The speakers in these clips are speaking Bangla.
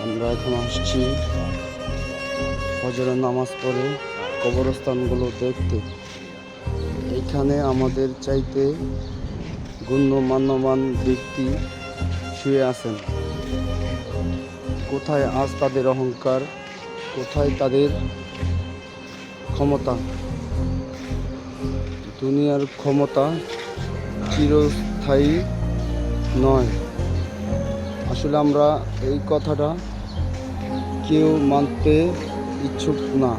আমরা এখন আসছি ফজরের নামাজ পড়ে কবরস্থানগুলো দেখতে। এখানে আমাদের চাইতে গণ্যমান্য ব্যক্তি শুয়ে আছেন। কোথায় আজ তাদের অহংকার, কোথায় তাদের ক্ষমতা? দুনিয়ার ক্ষমতা চিরস্থায়ী নয়। আসলে আমরা এই কথাটা কেউ মানতে ইচ্ছুক না।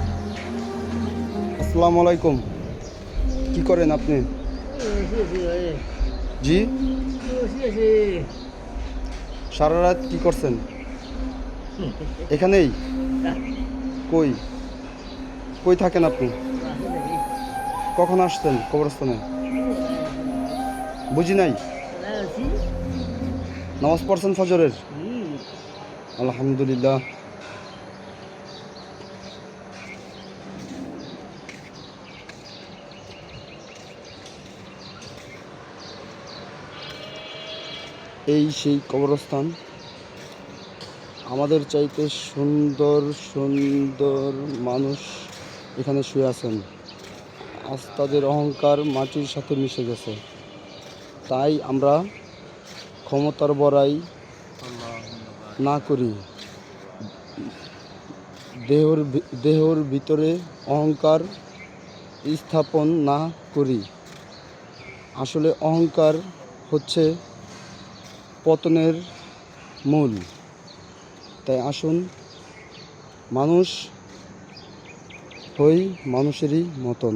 আসসালামু আলাইকুম। কি করেন আপনি? জি, সারা রাত কি করছেন? এখানেই? কই কই থাকেন আপনি? কখন আসছেন কবরস্থানে? বুঝি নাই। নামাজ পড়ছেন ফজরের? আলহামদুলিল্লাহ। এই সেই কবরস্থান। আমাদের চাইতে সুন্দর সুন্দর মানুষ এখানে শুয়ে আছেন। আজ তাদের অহংকার মাটির সাথে মিশে গেছে। তাই আমরা ক্ষমতার বড়াই না করি, দেহর ভিতরে অহংকার স্থাপন না করি। আসলে অহংকার হচ্ছে পতনের মূল। তাই আসুন মানুষ হই মানুষেরই মতন।